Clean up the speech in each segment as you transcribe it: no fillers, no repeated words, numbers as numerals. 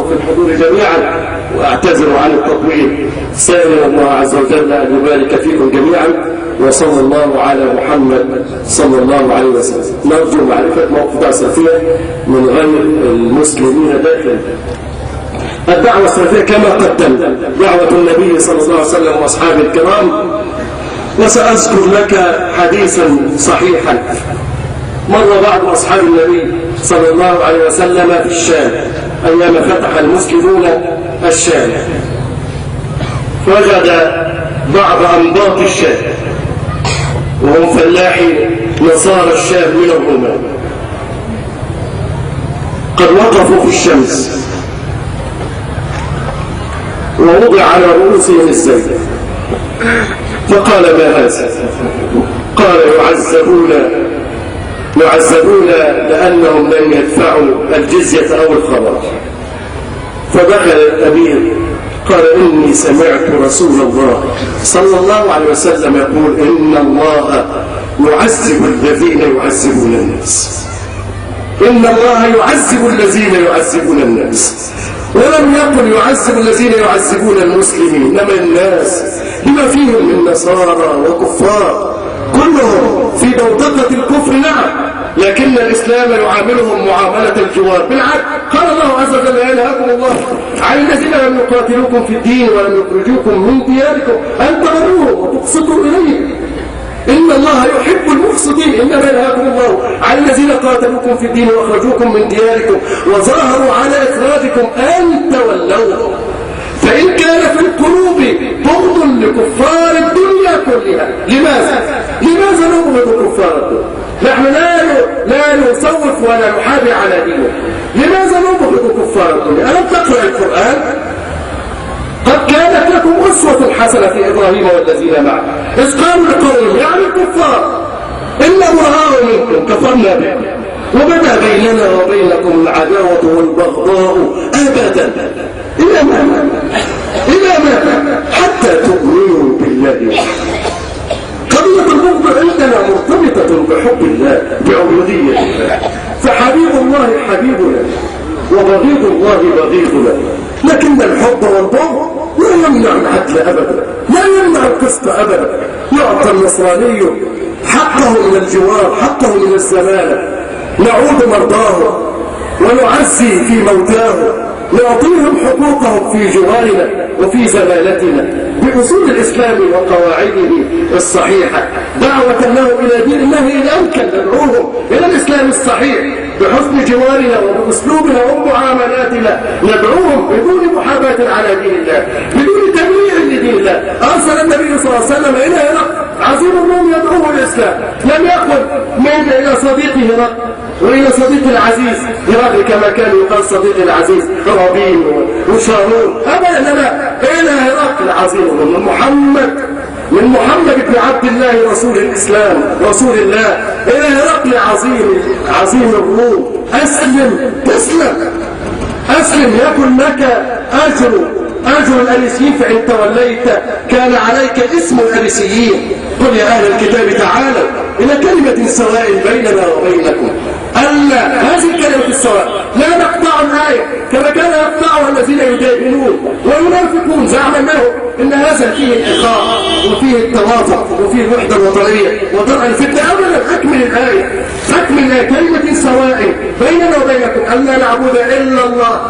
في الحضور جميعا، وأعتذر عن التطويل. سائل الله عز وجل أن يبارك فيكم جميعا، وصلى الله على محمد صلى الله عليه وسلم. نرجو معرفة موقف السلفية من غير المسلمين داخل الدعوة السلفية كما قدمنا دعوة النبي صلى الله عليه وسلم وأصحابه الكرام. وسأذكر لك حديثا صحيحا مر بعض أصحاب النبي صلى الله عليه وسلم في الشام أيام فتح المسلمون الشام، وجد بعض أنباط الشام وهم فلاحي نصارى الشام من الرومان قد وقفوا في الشمس، ووضع على رؤوسهم الزيت، فقال ما هذا؟ قال يعذبون لأنهم لم يدفعوا الجزية أو الخراج. فدخل الأمير قال إني سمعت رسول الله صلى الله عليه وسلم يقول إن الله يعذب الذين يعذبون الناس، إن الله يعذب الذين يعذبون الناس، ولم يقل يعذب الذين يعذبون المسلمين، إنما الناس بما فيهم من نصارى وكفار كلهم في بوتقة الكفر. نعم، لكن الإسلام يعاملهم معاملة الجوار بالعكس. قال الله عز وجل ينهاكم الله عن الذين لم يقاتلوكم في الدين ولم يخرجوكم من دياركم أن تبروهم وتقسطوا إليهم، إن الله يحب المقسطين. إنما ينهاكم الله عن الذين قاتلوكم في الدين وأخرجوكم من دياركم وظاهروا على إخراجكم أن تولوهم، فإن كان في القلوب بغض لكفار الدنيا كلها. لماذا نبغض كفار الدنيا؟ نحن لا نصوف ولا نحابي على دينه. لماذا نبغض كفار الدنيا؟ ألم تقرأ القرآن؟ قد كانت لكم أسوة حسنة في إبراهيم والذين معه إذ قالوا لقومهم يعني الكفار إن براء منكم كفرنا بكم وبدأ بيننا وبينكم العداوة والبغضاء أبدا إلى ما حتى تؤمنوا بالله. قضية البغض عندنا مرتبطة بحب الله بعبودية الله، فحبيب الله حبيبنا وبغيض الله بغيضنا. لكن الحب والبغض لا يمنع العدل أبدا، لا يمنع القسط أبدا. يعطى النصراني حقه من الجوار، حقه من الزمالة، نعود مرضاه ونعزي في موتاه، نعطيهم حقوقهم في جوارنا وفي زمالتنا بأصول الإسلام وقواعده الصحيحة. دعوة له إلى دين الله إن أمكن ندعوهم إلى الإسلام الصحيح بحسن جوارنا وبأسلوبنا ومعاملاتنا، ندعوهم بدون محاباة على دين الله، بدون تبرير لدين الله. أرسل النبي صلى الله عليه وسلم إلى هرقل عظيم الروم يدعوه الإسلام، لم يقل من إلى صديقه هرقل وإلى صديق العزيز هرقل كما كان يقال صديق العزيز رابين وشارون أبدا، لا إلى هرقل عظيم الروم من محمد بن عبد الله رسول الإسلام رسول الله إلى هرقل عظيم الروم. أسلم يكن لك أجر الأريسيين، فإن توليت كان عليك اسم الأريسيين. قل يا أهل الكتاب تعالوا إلى كلمة سواء بيننا وبينكم ألا هذه الكلمة السواء لا نقطع الآية كما كان يقطعها الذين يداهنون والمنافقون. زعمناه إن هذا فيه الإخاء وفيه التوافق وفيه الوحدة الوطنية ودرء الفتنة. أولا أكمل الآية كلمة سواء بيننا وبينكم ألا نعبد إلا الله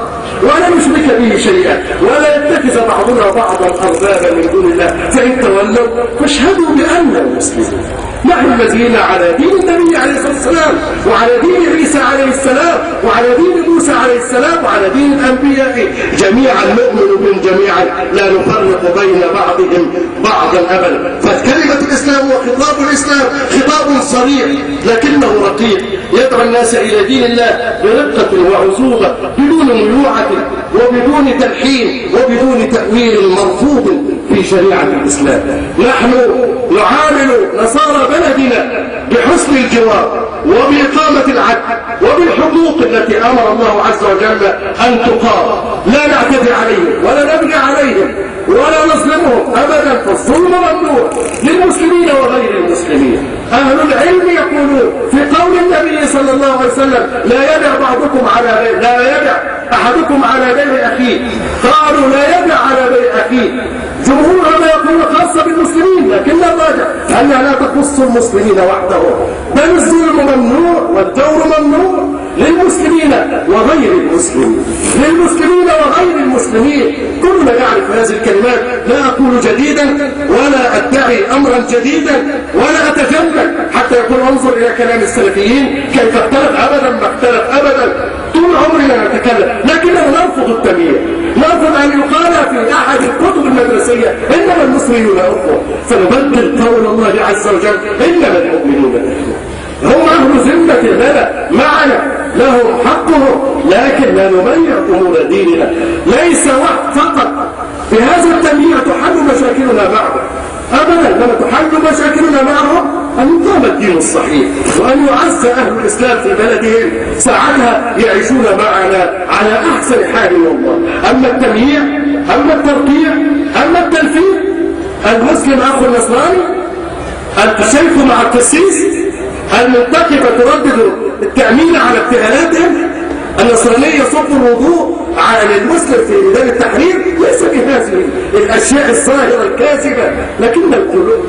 ولا نشرك به شيئا ولا يتخذ بعضنا بعضا أربابا من دون الله، فإن تولوا فاشهدوا بأننا مسلمون. نحن الذين على دين النبي عليه الصلاة والسلام وعلى دين عيسى عليه السلام وعلى دين موسى عليه السلام وعلى دين الأنبياء جميعا، نؤمن بهم جميعا لا نفرق بين بعضهم بعضا أبدا. فكلمة الإسلام وخطاب الإسلام خطاب صريح لكنه رقيق، يدعو الناس إلى دين الله برقة وعزوبة بدون ميوعة وبدون تلحين وبدون تأويل مرفوض في شريعة الإسلام. نحن نعامل نصارى بلدنا بحسن الجوار وبإقامة العدل وبالحقوق التي أمر الله عز وجل أن تقام، لا نعتدي عليهم ولا نبغي عليهم ولا نظلمهم أبدا، فالظلم ممنوع للمسلمين وغير المسلمين. أهل العلم يقولون في قول النبي صلى الله عليه وسلم لا يدع أحدكم على بيع يخص المسلمين وحدهم، بل الظلم ممنوع والجور ممنوع للمسلمين وغير المسلمين، للمسلمين وغير المسلمين. كلنا يعرف هذه الكلمات، لا أقول جديدا ولا أدعي أمرا جديدا ولا أتجمل حتى يقول انظر إلى كلام السلفيين كيف اختلف. أبدا ما اختلف أبدا، طول عمرنا نتكلم، لكننا نرفض التمييز، نرفض أن يقال في أحد الكتب المدرسية إنما المسلمون أخوة، فنبدل قول الله عز وجل إنما المؤمنون أخوة، هم أهل ذمة لنا معنا، لهم حقهم، لكن لا نميع أمور ديننا. ليس فقط بهذا التمييع تحل مشاكلنا معه أبدا، لما تحل مشاكلنا معه أن يقام الدين الصحيح وأن يعز أهل الإسلام في بلدهم، ساعتها يعيشون معنا على أحسن حال والله. أما التمييع، أما الترقيع، أما التلفيق، المسلم أخو النصراني، الشيخ مع القسيس، المنتخبة تردد التأمين على ابتهالاتهم، النصرانية يصب الوضوء على المسلم في ميدان التحرير، ليس بهذه الأشياء الظاهرة الكاذبة، لكن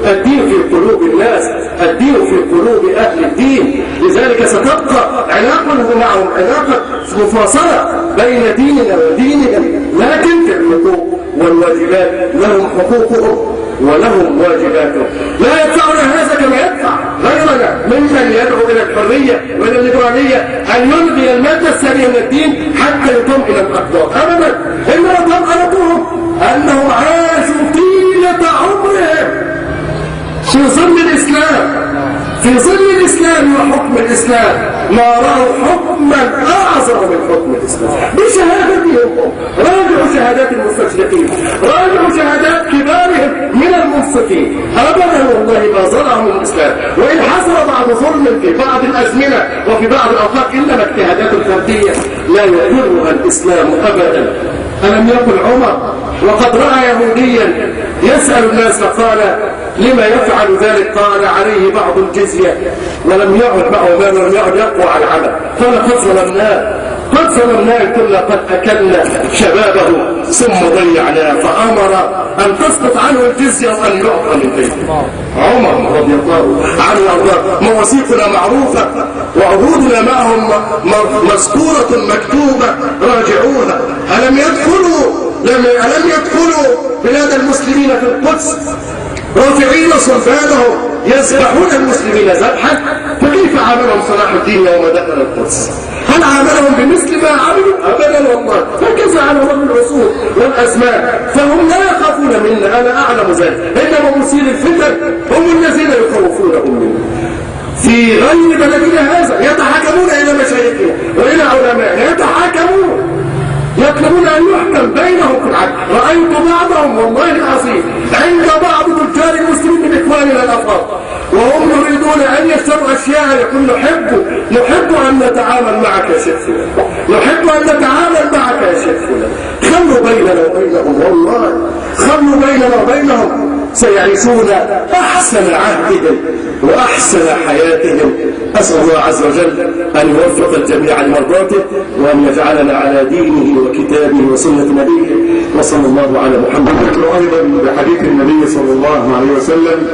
الدين في قلوب الناس، الدين في قلوب أهل الدين. لذلك ستبقى علاقته معهم علاقة مفاصلة بين ديننا ودينهم، لكن في الحقوق والواجبات لهم حقوقهم ولهم واجباتهم. لا يدفعنا هذا كما يدفع غيرنا ممن يدعو إلى الحرية وإلى الليبرالية أن يلغي المادة الثانية من الدين حتى يقوم إلى الأقدار أبدا. إنما طمأنتهم أنهم عاشوا طيلة عمرهم في ظل الإسلام، في ظل الإسلام وحكم الإسلام، ما رأوا حكما أعظم من حكم الإسلام بشهادتهم. راجعوا شهادات المستشرقين، راجعوا شهادات كبارهم من المنصفين، أبدا والله ما ظلمهم الإسلام. وإن حصل بعض ظلم في بعض الأزمنة وفي بعض الأوقات، إنما اجتهادات الفردية لا يضرها الإسلام أبدا. ألم يقل عمر وقد رأى يهوديا يسأل الناس فقال لما يفعل ذلك؟ قال عليه بعض الجزية ولم يعد معه مال ولم يعد يقوى على العمل. قال قد ظلمناه، قد ظلمناه، كنا قد أكلنا شبابه ثم ضيعناه، فأمر أن تسقط عنه الجزية وأن يعطى من بيته. عمر رضي الله عنه وارضاه. مواثيقنا معروفة وعهودنا معهم مذكورة مكتوبة، راجعوها. ألم يدخلوا بلاد المسلمين في القدس رافعين صلبانهم يذبحون المسلمين ذبحا؟ فكيف عاملهم صلاح الدين يوم دخل القدس؟ هل عاملهم بمثل ما عملوا؟ أبدا والله. هكذا عملهم العصور والأزمان، فهم لا يخافون منا، أنا أعلم ذلك. إنما مثير الفتن هم الذين يخوفونهم منا. في غير بلدنا هذا يتحاكمون إلى مشايخنا وإلى علمائنا، يتحاكمون يطلبون أن يحكم بينهم في العدل. رأيت بعضهم والله العظيم عند بعض تجار المسلمين من إخواننا الأفاضل وهم يريدون أن يشتروا أشياء، يقول نحب أن نتعامل معك يا شيخ فلان، نحب أن نتعامل معك يا شيخ فلان. خلوا بيننا وبينهم، والله خلوا بيننا وبينهم، سيعيشون أحسن عهدهم وأحسن حياتهم. أسأل الله عز وجل أن يوفق الجميع لمرضاته وأن يجعلنا على دينه وكتابه وسنة نبيه، وصلى الله على محمد. أيضا بحديث النبي صلى الله عليه وسلم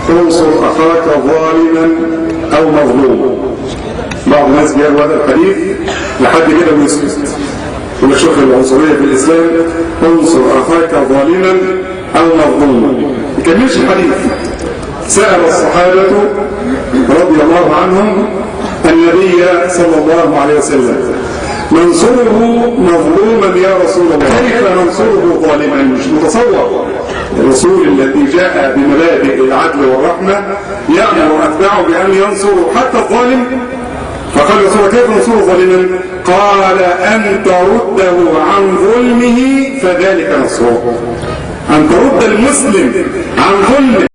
انصر أخاك ظالما أو مظلوما. بعض الناس بيقول هذا الحديث لحد كده ويسكت، يقول شوف العنصرية في الإسلام، انصر أخاك ظالما أو مظلوما. ما يكملش الحديث. سأل الصحابة رضي الله عنهم النبي صلى الله عليه وسلم ننصره مظلوما يا رسول الله، كيف ننصره ظالما؟ مش متصور. الرسول الذي جاء بمبادئ العدل والرحمة يأمر أتباعه بأن ينصروا حتى الظالم. فقال الرسول كيف ننصره ظالما؟ قال أن ترده عن ظلمه فذلك نصره. أن ترد المسلم عن ظلمه